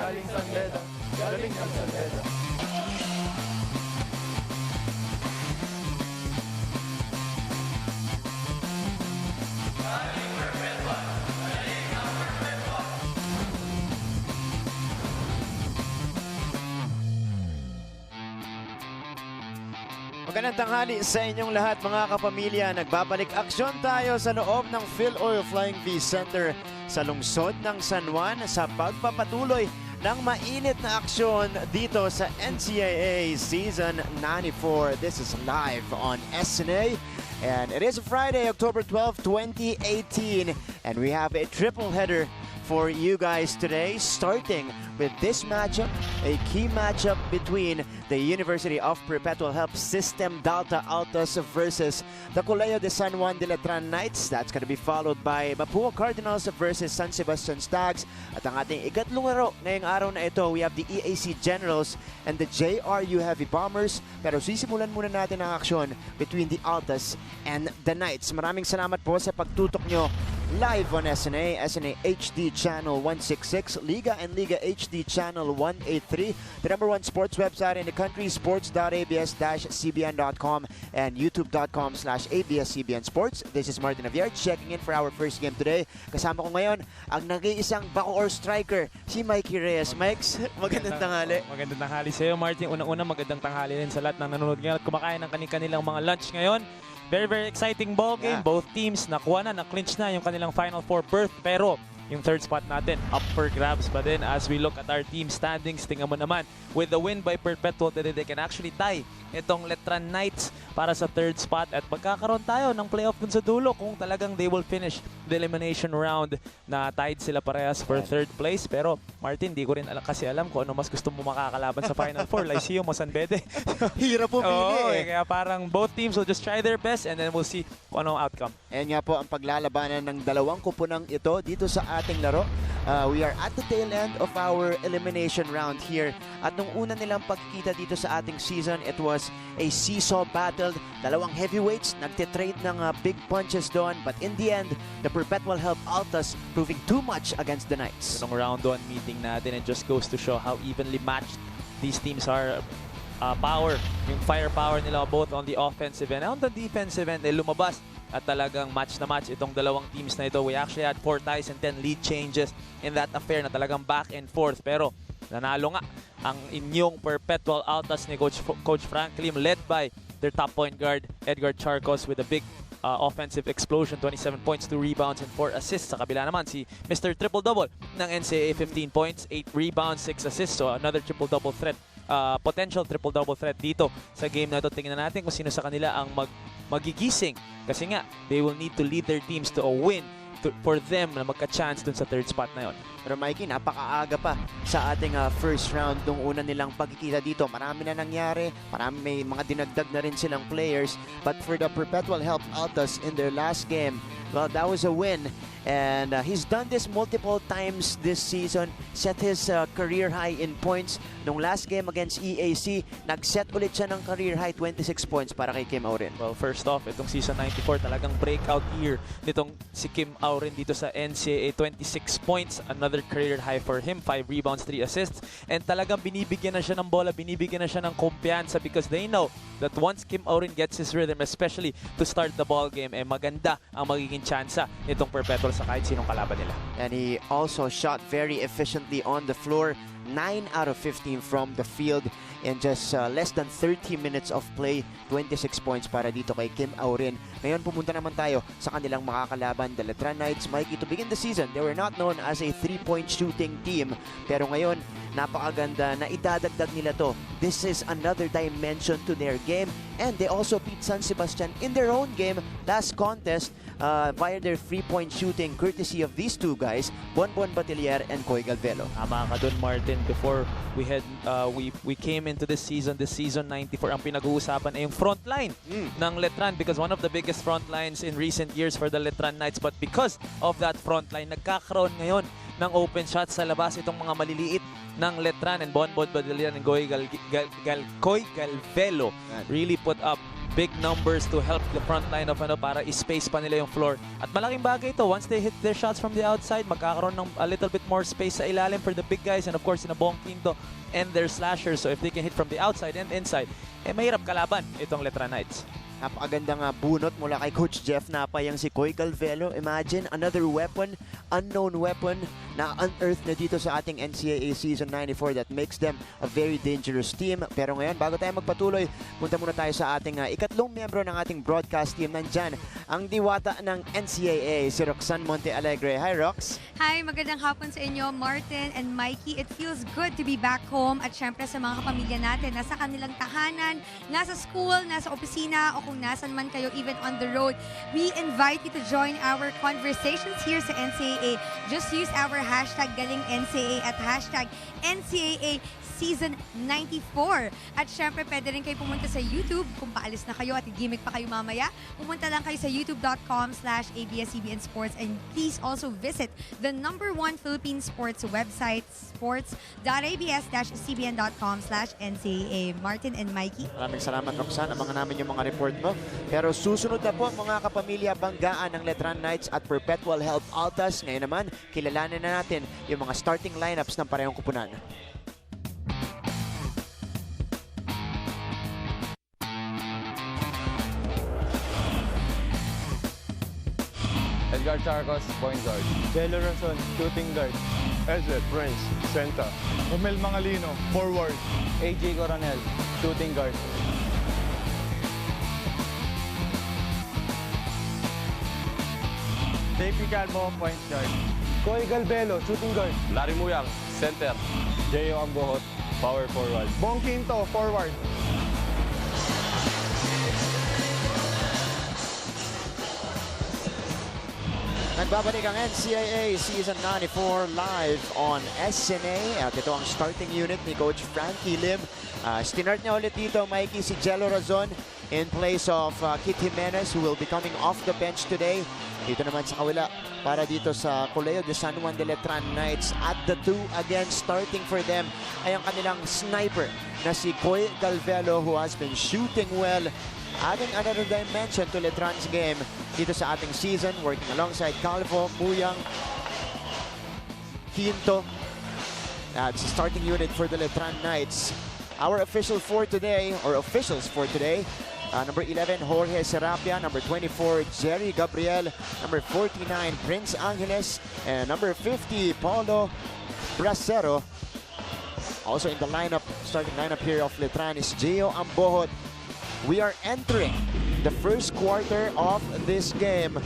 galing San Beda, galing ng San Beda. Magandang tanghali sa inyong lahat mga kapamilya. Nagbabalik aksyon tayo sa loob ng PhilOil Flying V Center sa lungsod ng San Juan sa pagpapatuloy ng mainit na aksyon dito sa NCAA Season 94. This is live on SNA and it is Friday, October 12, 2018, and we have a triple header for you guys today, starting with this matchup, a key matchup between the University of Perpetual Help System DALTA Altos versus the Colegio de San Juan de Letran Knights. That's going to be followed by Mapua Cardinals versus San Sebastian Stags. At ang ating ikatlong laro ngayong araw na ito, we have the EAC Generals and the JRU Heavy Bombers. Pero sisimulan muna natin ang aksyon between the Altas and the Knights. Maraming salamat po sa pagtutok nyo live on SNA, SNA HD Channel 166, Liga and Liga HD Channel 183, the #1 sports website in the country, sports.abs-cbn.com and youtube.com/abs-cbn sports. This is Martin Aviar checking in for our first game today. Kasama ko ngayon ang nag-iisang backcourt striker, si Mikey Reyes. Mikes, magandang tanghali. Magandang tanghali sa iyo, Martin. Unang-una, magandang tanghali rin sa lahat ng nanonood ngayon at kumakain ng kanilang mga lunch ngayon. Very, very exciting ball game. Yeah. Both teams nakuha na, na-clinch na yung kanilang Final Four berth. Pero yung third spot natin, up for grabs pa din as we look at our team standings. Tingnan mo naman, with the win by Perpetual today, they can actually tie itong Letran Knights para sa third spot. At magkakaroon tayo ng playoff dun sa dulo kung talagang they will finish the elimination round na tied sila parehas for third place. Pero Martin, di ko rin kasi alam kung ano mas gusto mo makakalaban sa Final Four. Lyceum o San Bede. Hirap po pili Kaya parang both teams will just try their best and then we'll see kung anong outcome. Ayan nga po ang paglalabanan ng dalawang kupunang ito dito sa ating laro. We are at the tail end of our elimination round here. At nung una nilang pagkikita dito sa ating season, it was a seesaw battle. Dalawang heavyweights, nagtitrade ng big punches doon. But in the end, the Perpetual helped Altas proving too much against the Knights. Nung round 1 meeting natin, it just goes to show how evenly matched these teams are. Yung firepower nila both on the offensive and on the defensive end, lumabas at talagang match na match itong dalawang teams na ito. We actually had 4 ties and 10 lead changes in that affair na talagang back and forth. Pero nanalo nga ang inyong Perpetual Altas ni Coach Frank Lim, led by their top point guard, Edgar Charcos, with a big offensive explosion, 27 points, 2 rebounds, and 4 assists. Sa kabila naman, si Mr. Triple-Double ng NCAA, 15 points, 8 rebounds, 6 assists. So another triple-double threat, potential triple-double threat dito sa game na ito. Tingnan natin kung sino sa kanila ang magigising. Kasi nga, they will need to lead their teams to a win for them na magka-chance dun sa third spot na yon. Pero Mikey, napakaaga pa sa ating first round nung una nilang pagkikita dito. Marami na nangyari, may mga dinagdag na rin silang players. But for the Perpetual help Altas in their last game, well, that was a win. And he's done this multiple times this season, set his career high in points. Nung last game against EAC, nag-set ulit siya ng career high 26 points para kay Kim Aurin. Well, first off, itong season 94 talagang breakout year nitong si Kim Aurin dito sa NCAA. 26 points, another career high for him, 5 rebounds, 3 assists. And talagang binibigyan na siya ng bola, binibigyan na siya ng kumpiyansa because they know that once Kim Aurin gets his rhythm, especially to start the ball game, maganda ang magiging tsansa nitong Perpetual sa kahit sinong kalaban nila. And he also shot very efficiently on the floor. 9 out of 15 from the field in just less than 30 minutes of play. 26 points para dito kay Kim Aurin. Ngayon pumunta naman tayo sa kanilang makakalaban, the Letran Knights. Mikey, to begin the season, they were not known as a 3-point shooting team. Pero ngayon, napakaganda na idadagdag nila to. This is another dimension to their game. And they also beat San Sebastian in their own game last contest via their 3-point shooting courtesy of these two guys, Bonbon Batilier and Koy Galvelo. Tama ka dun, Martin. Before we came into this season 94, ang pinag-uusapan ay yung front line ng Letran because one of the biggest front lines in recent years for the Letran Knights. But because of that front line, nagkakaroon ngayon ng open shots sa labas itong mga maliliit ng Letran, and Bonbon Batilier and Koy Galvelo really put up big numbers to help the front line of para i-space pa nila yung floor. At malaking bagay ito, once they hit their shots from the outside, magkakaroon ng a little bit more space sa ilalim for the big guys, and of course, in a Bong Quinto and their slashers. So if they can hit from the outside and inside, mahirap kalaban itong Letran Knights. Napakagandang bunot mula kay Coach Jeff Napay ang si Koy Calvelo. Imagine, another weapon, unknown weapon na unearthed na dito sa ating NCAA Season 94 that makes them a very dangerous team. Pero ngayon, bago tayo magpatuloy, punta muna tayo sa ating ikatlong miyembro ng ating broadcast team. Nandyan, ang diwata ng NCAA, si Roxanne Montealegre. Hi, Rox! Hi, magandang hapon sa inyo, Martin and Mikey. It feels good to be back home at syempre sa mga kapamilya natin, nasa kanilang tahanan, nasa school, nasa opisina, o kung nasan man kayo, even on the road. We invite you to join our conversations here sa NCAA. Just use our hashtag GalingNCAA at hashtag NCAA Season 94. At syempre, pwede rin kayo pumunta sa YouTube kung paalis na kayo at gimmick pa kayo mamaya. Pumunta lang kayo sa youtube.com/ABS-CBN Sports, and please also visit the #1 Philippine sports website, sports.abs-cbn.com/NCAA. Martin and Mikey. Maraming salamat, Roxanne. Abangan namin yung mga report mo. Pero susunod na po, mga kapamilya, banggaan ng Letran Knights at Perpetual Health Altas. Ngayon naman, kilalanin na natin yung mga starting lineups ng parehong kupunan. Edgar Charcos, point guard. Jelo Rason, shooting guard. Ezet Prince, center. Romel Mangalino, forward. AJ Coronel, shooting guard. JP Calvo, point guard. Coy Galvelo, shooting guard. Larry Muyang, center. J.O. Ambohot, power forward. Bong Quinto, forward. Nagbabalik ang NCAA Season 94 live on SNA. At ito ang starting unit ni Coach Frankie Lim. Stinart niya ulit dito, Mikey, si Jello Razon in place of Kit Jimenez, who will be coming off the bench today. Dito naman sa kawila para dito sa Colegio de San Juan de Letran Knights. At the 2 again, starting for them ay ang kanilang sniper na si Coy Galvelo, who has been shooting well. Adding another dimension to Letran's game dito sa ating season, working alongside Calvo, Muyang, Quinto. That's the starting unit for the Letran Knights. Our officials for today, number 11, Jorge Serapia, number 24, Jerry Gabriel, number 49, Prince Angeles, and number 50, Paulo Bracero. Also in the lineup, starting lineup here of Letran is J.O. Ambohot. We are entering the first quarter of this game.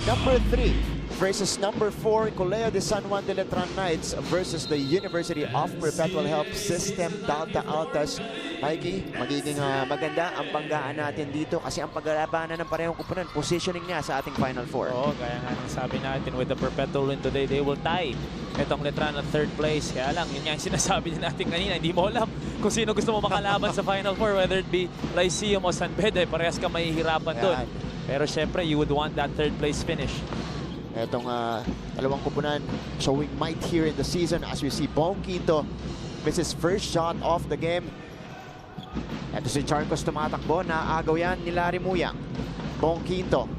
Number 3 versus number 4, Colegio de San Juan de Letran Knights versus the University of Perpetual Health System, DALTA Altas. Mikey, magiging maganda ang banggaan natin dito kasi ang paglalabanan ng parehong kupunan, positioning niya sa ating Final Four. Oo, kaya nga nang sabi natin, with the Perpetual win today, they will tie itong Letran at third place. Kaya lang, yun nga yung sinasabi natin kanina, hindi mo alam kung sino gusto mo makalaban sa Final Four, whether it be Lyceum o San Bede, parehas ka mahihirapan doon. Pero syempre, you would want that third place finish. Itong dalawang kupunan showing might here in the season as we see Bong Quinto miss his first shot of the game. Ito si Charcos tumatakbo, naagaw yan ni Larry Muyang. Bong Quinto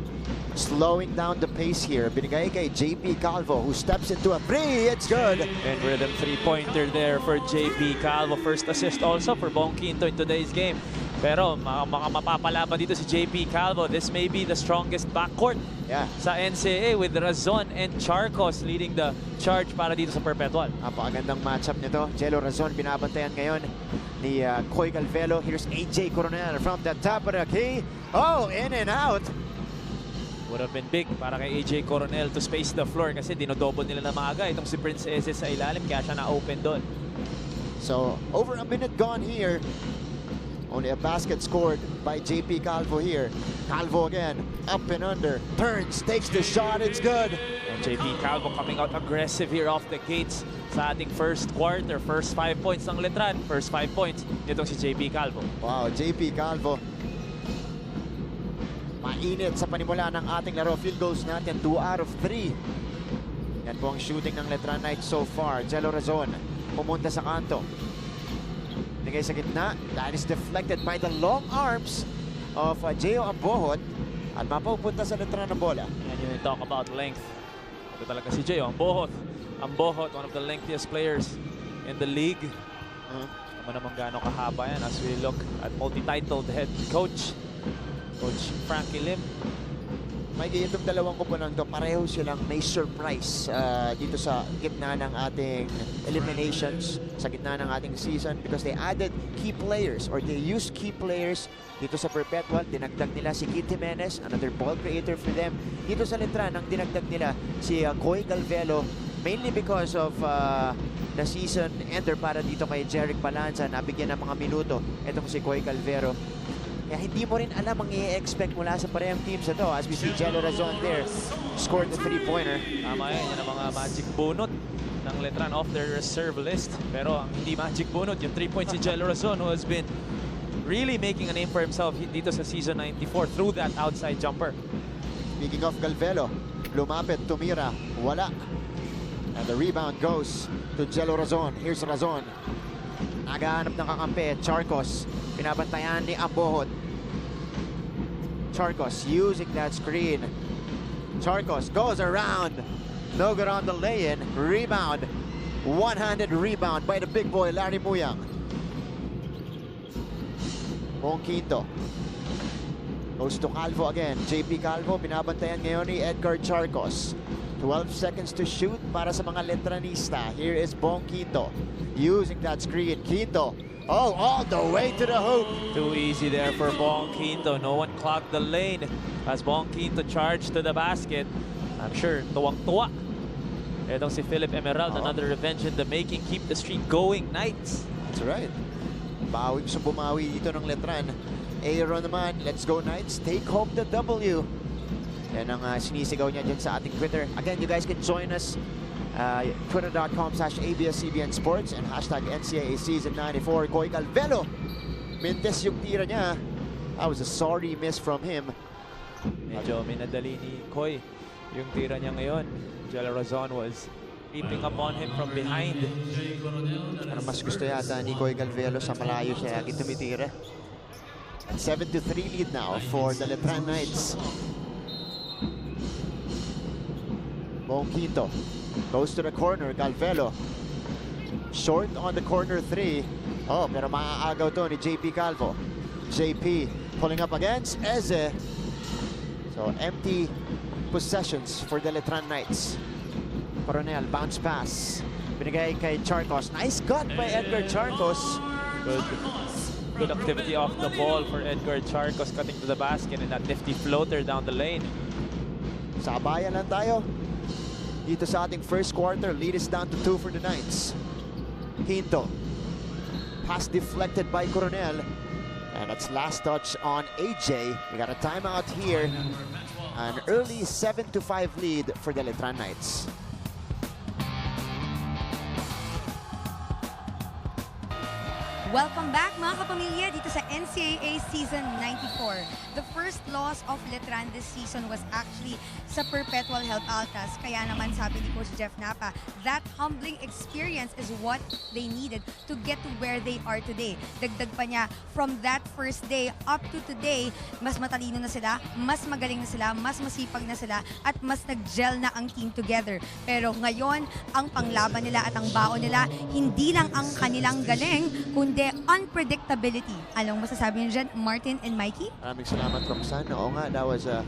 slowing down the pace here. Binigay kay JP Calvo, who steps into a 3. It's good. And rhythm three-pointer there for JP Calvo. First assist also for Bong Quinto in today's game. Pero mga mapapalaban dito si JP Calvo. This may be the strongest backcourt sa NCAA with Razon and Charcos leading the charge para dito sa Perpetual. Napakagandang matchup nito. Jello Razon binabantayan ngayon ni Coy Galvelo. Here's AJ Coronel from the top of the key. Oh, in and out. Would have been big para kay AJ Coronel to space the floor kasi dinodouble nila na maaga itong si Prince Eze sa ilalim kaya siya na-open doon. So, over a minute gone here. Only a basket scored by JP Calvo here. Calvo again, up and under, turns, takes the shot, it's good. And JP Calvo coming out aggressive here off the gates sa ating first quarter. First 5 points ng Letran, first 5 points nitong si JP Calvo. Wow, JP Calvo. Mainit sa panimula ng ating laro. Field goals natin, 2 out of 3. Yan po ang shooting ng Letran Knights so far. Jello Razon pumunta sa kanto. Bigay sa gitna. That is deflected by the long arms of Gio Ambohot at mapupunta sa Letran ng bola. And you talk about length. Ito talaga si Gio Ambohot. Ambohot, one of the lengthiest players in the league. Naman gaano kahaba yan as we look at multi-titled head coach, Coach Frankie Lim. May itong dalawang kupunan to, pareho silang may surprise dito sa gitna ng ating eliminations, sa gitna ng ating season because they added key players or they used key players dito sa Perpetual. Dinagdag nila si Kid Jimenez, another ball creator for them. Dito sa Letran, ang dinagdag nila si Coy Galvelo, mainly because of the season ender para dito kay Jeric Balanza, nabigyan ng mga minuto itong si Coy Calvero. Kaya hindi mo rin alam ang i-expect mula sa parehong teams ito. As we see Jello Razon there, scored the three-pointer. Tama yan ang mga magic bunot ng Letran off their reserve list. Pero ang hindi magic bunot, yung 3 points si Jello Razon, who has been really making a name for himself dito sa season 94 through that outside jumper. Speaking of Galvelo, lumapit, tumira, wala. And the rebound goes to Jello Razon. Here's Razon. Nagahanap ng kakampi, Charcos. Pinabantayan ni Ambohot. Charcos using that screen. Charcos goes around. No good on the lay-in. Rebound. One-handed rebound by the big boy, Larry Muyang. Quinto. Goes to Calvo again. JP Calvo, binabantayan ngayon ni Edgar Charcos. 12 seconds to shoot para sa mga Letranista. Here is Quinto using that screen. Quinto. Oh, all the way to the hoop. Too easy there for Quinto. No one clogged the lane as Quinto charged to the basket. I'm sure tuwang-tuwa. Etong si Philip Emerald, another revenge in the making. Keep the streak going, Knights. That's right. Bawing sa bumawi dito ng Letran. Aaron naman, let's go Knights. Take home the W. Yan ang sinisigaw niya dyan sa ating Twitter. Again, you guys can join us. Twitter.com/ABS-CBN Sports and hashtag NCAA Season 94. Coy Calvelo. Mintes yung tira niya. That was a sorry miss from him. Medyo minadali ni Coy yung tira niya ngayon. Jello Razon was creeping up on him from behind. Ano mas gusto yata ni Coy Calvelo sa malayo siya lagi tumitira. 7-3 lead now for the Letran Knights. Quinto goes to the corner. Galvelo short on the corner 3. Oh, pero maaagaw to ni JP Calvo. JP pulling up against Eze. So empty possessions for the Letran Knights. Coronel bounce pass. Binigay kay Charcos. Nice cut by Edgar Charcos. Good activity off the ball for Edgar Charcos, cutting to the basket and that nifty floater down the lane. Sabayan lang tayo. Dito sa ating first quarter, lead is down to 2 for the Knights. Quinto. Pass deflected by Coronel. And that's last touch on AJ. We got a timeout here. An early 7-5 lead for the Letran Knights. Welcome back mga kapamilya dito sa NCAA Season 94. The first loss of Letran this season was actually sa Perpetual Health Altas. Kaya naman sabi ni Coach Jeff Napa, that humbling experience is what they needed to get to where they are today. Dagdag pa niya, from that first day up to today, mas matalino na sila, mas magaling na sila, mas masipag na sila, at mas nag-gel na ang team together. Pero ngayon, ang panglaban nila at ang baon nila, hindi lang ang kanilang galing, kundi unpredictability. Anong masasabi niyo dyan, Martin and Mikey? Maraming salamat, Roxanne. Oo nga, that was a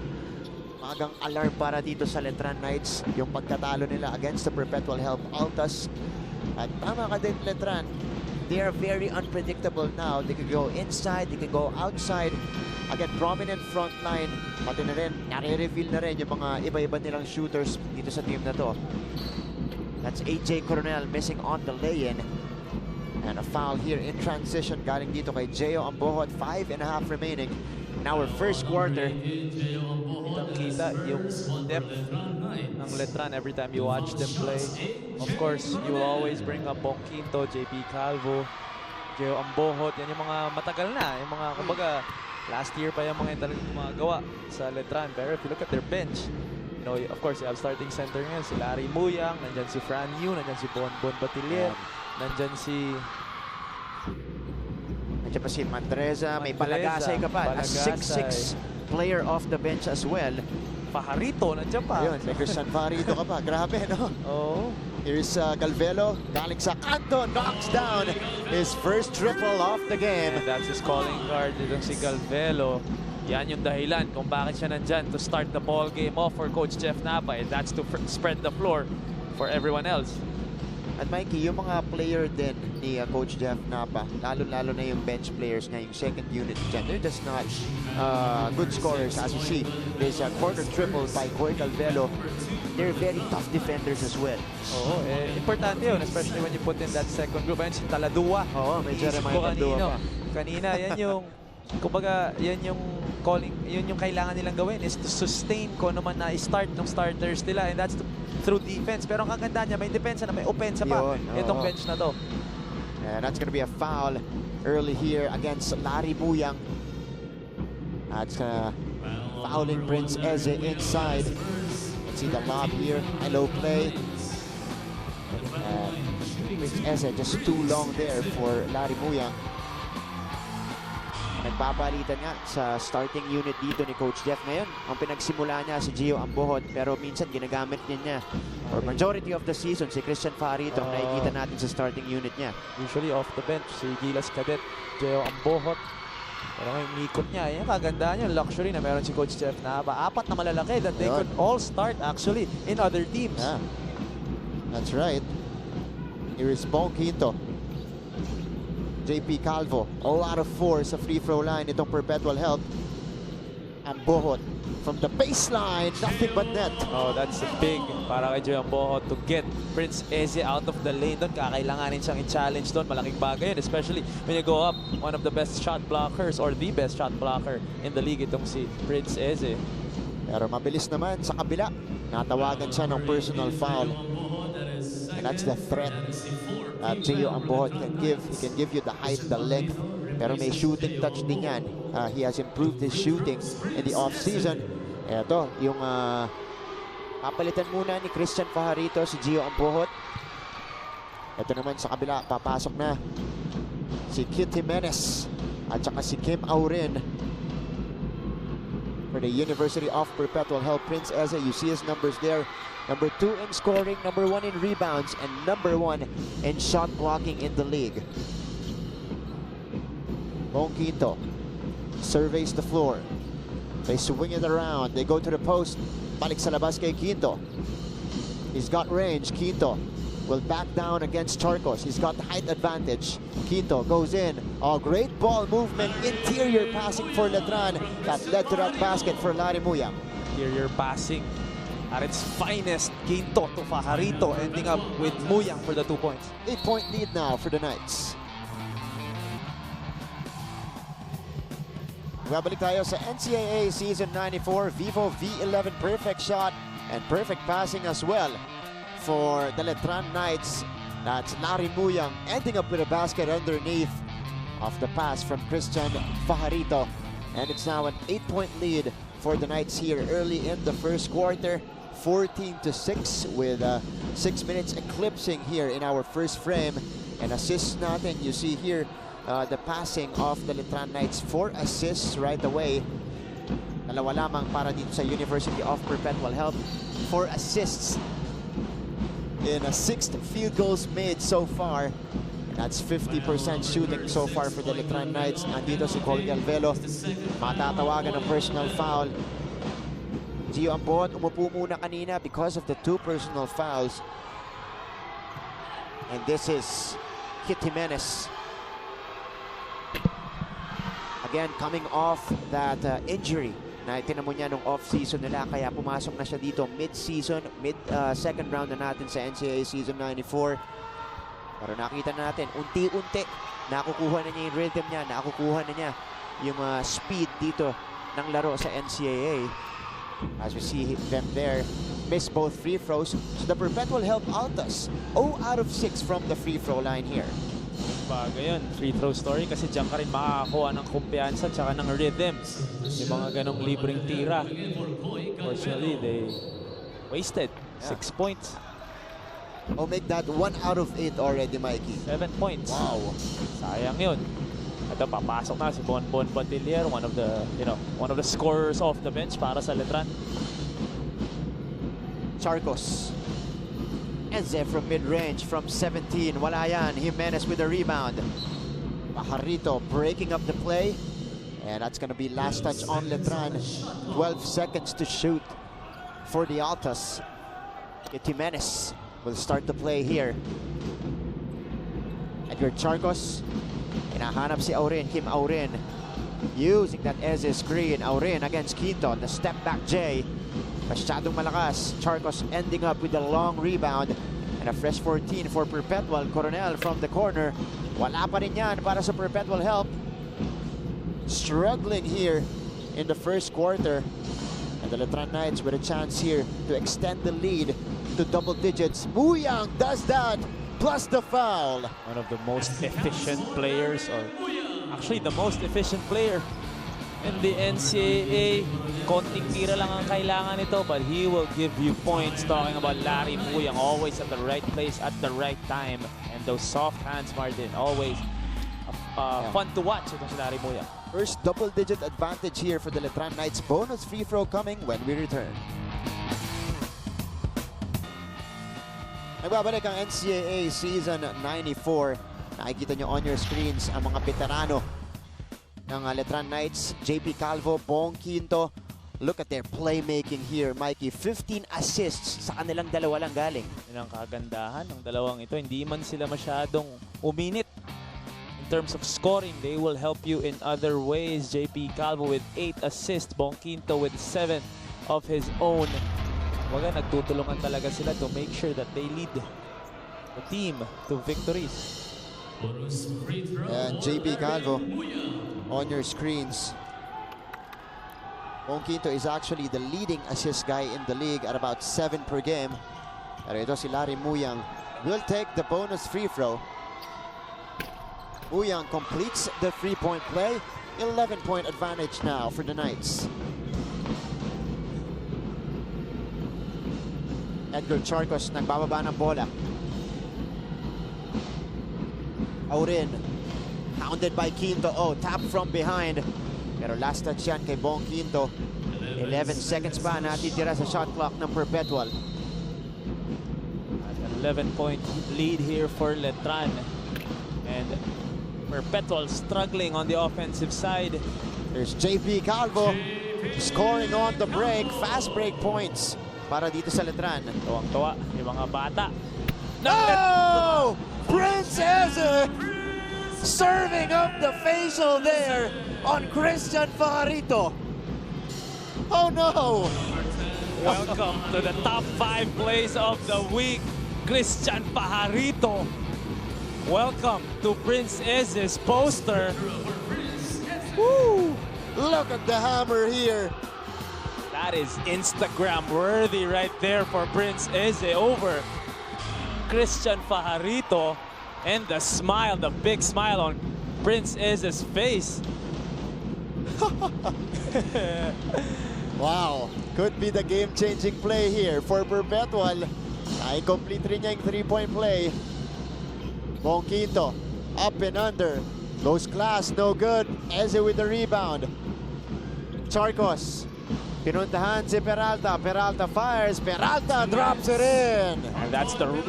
magang alarm para dito sa Letran Knights. Yung pagkatalo nila against the Perpetual Health Altas. At tama ka din, Letran. They are very unpredictable now. They could go inside, they could go outside. Again, prominent front line. Pati na rin, nare-reveal na rin yung mga iba-iba nilang shooters dito sa team na to. That's AJ Coronel missing on the lay-in. And a foul here in transition galing dito kay Gio Ambohot. 5.5 remaining in our first quarter. Kitang-kita yung depth ng Letran every time you watch them play. Of course, you will always bring up Quinto, JP Calvo, Gio Ambohot. Yan yung mga matagal na. Yung mga, kumbaga, last year pa yung mga yung talagang gumagawa sa Letran. Pero if you look at their bench, you know, of course, you have starting center ngayon. Si Larry Muyang, nandyan si Fran Yu, nandyan si Bon Batilier, nandyan si Nandiyan pa si Mandreza, may Mandreza, Palagasay ka pa. A Palagasay. 6'6" player off the bench as well. Pajarito, nandiyan pa. Ayun, may Christian Farito ka pa. Grabe, no? Oo. Here's Galvelo, galing sa kanto, knocks down his first triple of the game. And that's his calling card. Itong si Galvelo. Yan yung dahilan kung bakit siya nandyan to start the ball game off for Coach Jeff Napa. And that's to spread the floor for everyone else. At Mikey, yung mga player din ni Coach Jeff Napa, lalo-lalo na yung bench players niya, yung second unit dyan, they're just not good scorers. As you see, there's a corner triple by Coy Galvelo. They're very tough defenders as well. Oo, importante yun, especially when you put in that second group. Ayun si Taladua. Oo, may Jeremiah Taladua pa. Kanina, yan yung, kumbaga, yan yung calling, yun yung kailangan nilang gawin is to sustain ko naman na i-start ng starters nila, and that's through defense. Pero ang kaganda niya, may defense na may offense pa. Itong bench na to. And that's gonna be a foul early here against Larry Buyang. That's fouling Prince Eze inside. Let's see the lob here. Hello play. Prince Eze just too long there for Larry Buyang. Nagbabalitan nga sa starting unit dito ni Coach Jeff ngayon. Ang pinagsimula niya si Gio Ambohot, pero minsan ginagamit niya for majority of the season si Christian Farito ang nakikita natin sa starting unit niya. Usually off the bench si Gilas Cadet, Gio Ambohot. Pero ngayon ikot niya, yung kagandaan yung luxury na meron si Coach Jeff na apat na malalaki that they could all start actually in other teams. Yeah. That's right. Here is Bong Quinto. JP Calvo, 0 out of 4 sa free throw line. Itong Perpetual help. Ambohot from the baseline, nothing but net. Oh, that's big para kay Gio Ambohot to get Prince Eze out of the lane doon. Kakailanganin siyang i-challenge doon. Malaking bagay yun, especially when you go up. One of the best shot blockers or the best shot blocker in the league itong si Prince Eze. Pero mabilis naman sa kabila. Natawagan siya ng personal foul. And that's the threat that Gio Ambohot can give. He can give you the height, the length. Pero may shooting touch din yan. He has improved his shooting in the off-season. Ito, yung papalitan muna ni Christian Fajarito si Gio Ambohot. Ito naman sa kabila, papasok na si Kit Jimenez at saka si Kim Aurin for the University of Perpetual help Prince Eze. You see his numbers there. Number 2 in scoring, number 1 in rebounds, and number 1 in shot blocking in the league. Bong Quinto surveys the floor. They swing it around. They go to the post. Balik sa labas kay Quinto. He's got range. Quinto will back down against Charcos. He's got the height advantage. Quinto goes in. Oh, great ball movement. Interior passing for Letran. That led to that basket for Larry Buyang. Interior passing at its finest. Quinto to Fajarito, ending up with Muyang for the 2 points. 8-point lead now for the Knights. Babalik tayo sa NCAA Season 94. Vivo V11 perfect shot and perfect passing as well for the Letran Knights. That's Larry Buyang ending up with a basket underneath of the pass from Christian Fajarito. And it's now an 8-point lead for the Knights here early in the first quarter. 14-6 with 6 minutes eclipsing here in our first frame. And assists natin, you see here the passing of the Letran Knights. 4 assists right away. Dalawa lamang para dito sa University of Perpetual help. 4 assists in 6 field goals made so far. That's 50% shooting so far for the Letran Knights. Nandito si Cole Galvelo. Matatawagan ng personal foul. Gio Ambohot umupo muna kanina because of the 2 personal fouls. And this is Kit Jimenez. Again, coming off that injury na itinamo niya nung off-season nila, kaya pumasok na siya dito mid-season, second round na natin sa NCAA Season 94. Pero nakita natin, unti-unti, nakukuha na niya yung rhythm niya, nakukuha na niya yung speed dito ng laro sa NCAA. As we see them there, miss both free throws. So the Perpetual help Altas 0 out of 6 from the free throw line here. Bagay yun, free throw story, kasi diyan ka rin makakakuha ng kumpiyansa tsaka ng rhythm. Yung mga ganong libreng tira. Unfortunately, they wasted 6 points. Oh, make that 1 out of 8 already, Mikey. 7 points. Wow. Sayang yun. Ito, papasok na si Bonbon Padillier, one of the scorers off the bench para sa Letran. Charcos. Eze from mid-range from 17. Wala yan. Jimenez with a rebound. Pajarito breaking up the play. And that's going to be last touch on Letran. 12 seconds to shoot for the Altas. Jimenez will start the play here. Edgar Charcos. Hinahanap si Aurin. Kim Aurin. Using that Eze screen. Aurin against Quinto. The step back J. Masyadong malakas. Charcos ending up with a long rebound. And a fresh 14 for Perpetual. Coronel from the corner. Wala pa rin yan para sa Perpetual help. Struggling here in the first quarter. And the Letran Knights with a chance here to extend the lead to double digits. Muyang does that, plus the foul. One of the most efficient players, or actually the most efficient player in the NCAA. Konting tira lang ang kailangan nito, but he will give you points. Talking about Larry Muyang, always at the right place at the right time. And those soft hands, Martin, always fun to watch itong si Larry Muyang. First double-digit advantage here for the Letran Knights. Bonus free throw coming when we return. Nagbabalik ang NCAA Season 94. Nakikita nyo on your screens ang mga veterano ng Letran Knights. JP Calvo, Bong Quinto. Look at their playmaking here, Mikey. 15 assists sa kanilang dalawa lang galing. Yan ang kagandahan ng dalawang ito. Hindi man sila masyadong uminit in terms of scoring. They will help you in other ways. JP Calvo with 8 assists. Bong Quinto with 7 of his own. Waga, nagtutulungan talaga sila to make sure that they lead the team to victories. And JP Calvo on your screens. Bong Quinto is actually the leading assist guy in the league at about 7 per game. Pero ito si Larry Muyang will take the bonus free throw. Muyang completes the 3-point play. 11-point advantage now for the Knights. Edgar Charcos nagbababa ng bola. Aurin, hounded by Quinto. Oh, tap from behind. Pero last touch yan kay Bong Quinto. 11 seconds pa natitira sa shot clock ng Perpetual. An 11-point lead here for Letran. And Perpetual struggling on the offensive side. There's JP Calvo scoring on the break. Fast break points para dito sa Letran. Tuwang-tuwa yung mga bata. No! Prince Eze serving up the facial there on Christian Pajarito. Oh no! Welcome to the top 5 plays of the week, Christian Pajarito. Welcome to Prince Eze's poster. Woo! Look at the hammer here. That is Instagram worthy right there for Prince Eze over Christian Pajarito. And the smile, the big smile on Prince Eze's face. Wow, could be the game-changing play here for Perpetual. Ay-complete rin niya yung 3-point play. Bong Quinto, up and under. Goes class, no good. Eze with the rebound. Charcos, pinuntahan si Peralta. Peralta fires. Peralta drops it in. And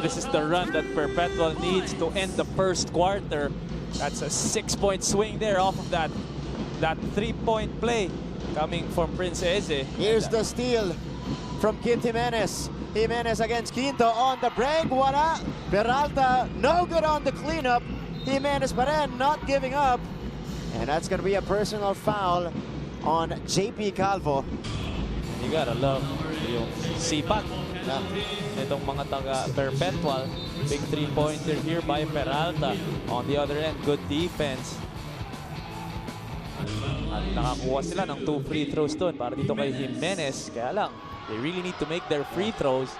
this is the run that Perpetual needs to end the first quarter. That's a 6-point swing there off of that 3-point play coming from Prince Eze. Here's the steal from Kit Jimenez. Jimenez against Quinto on the break. Wala. Peralta no good on the cleanup. Jimenez pa rin not giving up. And that's going to be a personal foul on JP Calvo. You gotta love yung sipag itong mga taga Perpetual. Big 3-pointer here by Peralta. On the other end, good defense. At nakakuha sila ng 2 free throws doon para dito kay Jimenez. Kaya lang, they really need to make their free throws.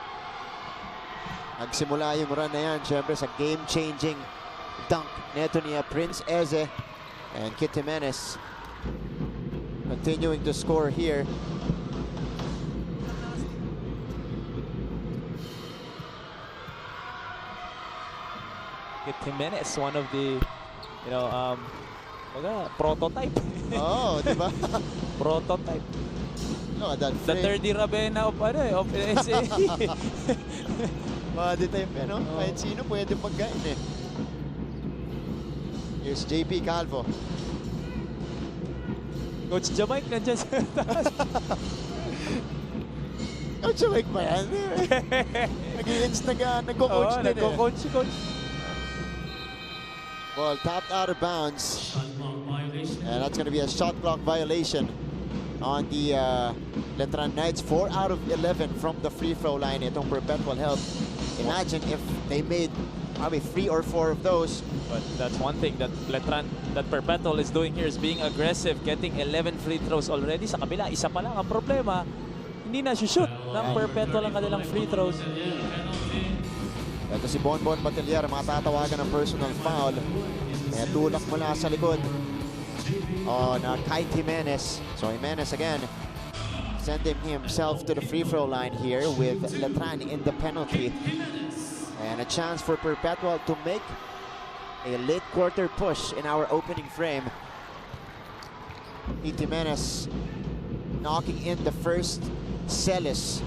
Nagsimula yung run na yan, syempre, sa game-changing dunk neto ni Prince Eze and Kit Jimenez. Continuing to score here. Kit Jimenez, one of the, Baga, prototype. Oo, di ba? Prototype. No, that The frame. 30 Ravenna of NCAA. Body type eh, no? Kahit sino pwede pagkain eh. Here's JP Calvo. Coach Jamaic nandiyan sa taas. Coach Mike ba yan? Nag-coach din eh. Nagko-coach, coach. Ball tapped out of bounds. And that's going to be a shot clock violation on the Letran Knights. 4 out of 11 from the free throw line. Itong Perpetual help. Imagine if they made probably 3 or 4 of those. But that's one thing that Perpetual is doing here is being aggressive, getting 11 free throws already. Sa kabila, isa pa lang ang problema. Hindi na shoot ng Perpetual ang kanilang free throws. Ito si Bonbon Batelier, mga tatawagan ng personal foul. Kaya tulak mula sa likod on Kite Jimenez. So Jimenez again sending himself to the free throw line here with Letran in the penalty. And a chance for Perpetual to make a late quarter push in our opening frame. Kite Jimenez knocking in the first. Celis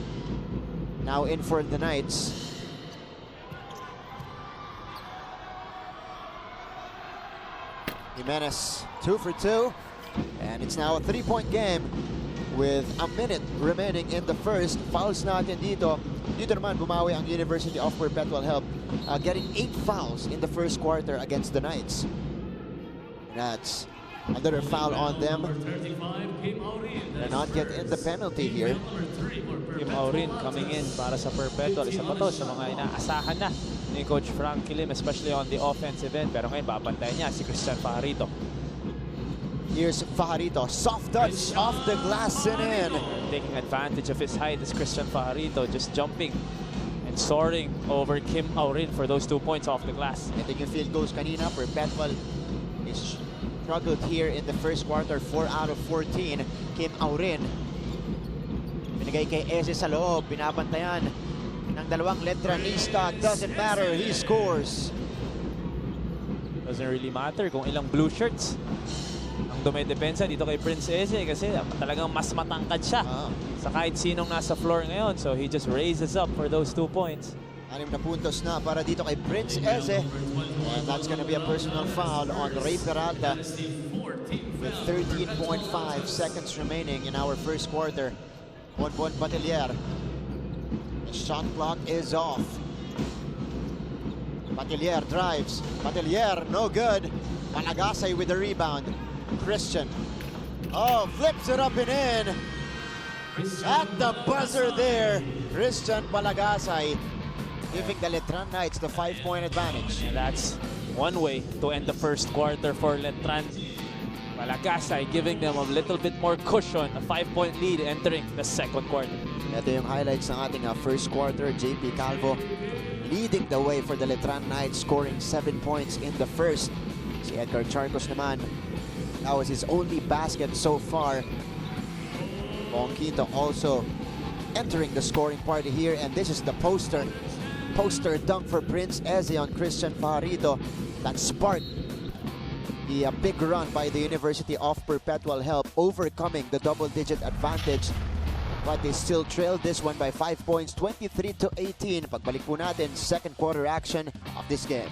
now in for the Knights. Jimenez 2 for 2, and it's now a 3-point game with a minute remaining in the first. Fouls natin dito. Dito naman bumawi ang University of Perpetual help, getting 8 fouls in the first quarter against the Knights. That's another foul on them. They're not yet in the penalty here. Kim Aurin coming in para sa Perpetual. Isa pa to sa mga inaasahan na ni Coach Frank Kilim, especially on the offensive end. Pero ngayon, babantayan niya si Christian Fajarito. Here's Fajarito. Soft touch off the glass and in. Taking advantage of his height is Christian Fajarito, just jumping and soaring over Kim Aurin for those 2 points off the glass. Ito yung field goals kanina. Perpetual is struggled here in the first quarter. 4 out of 14. Kim Aurin. Binigay kay Eze sa loob. Binabantayan ng dalawang Letranista. Doesn't matter. He scores. Doesn't really matter kung ilang blue shirts ang dumedepensa dito kay Prince Eze kasi talagang mas matangkad siya sa kahit sinong nasa floor ngayon. So he just raises up for those 2 points. 6 na puntos na para dito kay Prince Eze. And that's gonna be a personal foul on Ray Peralta with 13.5 seconds remaining in our first quarter. Bonbon Batelier. The shot clock is off. Batelier drives. Batelier, no good. Palagasay with the rebound. Christian. Oh, flips it up and in. At the buzzer there, Christian Palagasay giving the Letran Knights the 5-point advantage. And that's one way to end the first quarter for Letran. Palagasay giving them a little bit more cushion, a 5-point lead entering the second quarter. Ito yung highlights ng ating first quarter. JP Calvo leading the way for the Letran Knights, scoring 7 points in the first. Si Edgar Charcos naman, that was his only basket so far. Bongkito also entering the scoring party here, and this is the poster dunk for Prince Eze on Christian Fajarito that sparked the big run by the University of Perpetual help, overcoming the double-digit advantage. But they still trailed this one by 5 points, 23-18. Pagbalik po natin, second quarter action of this game.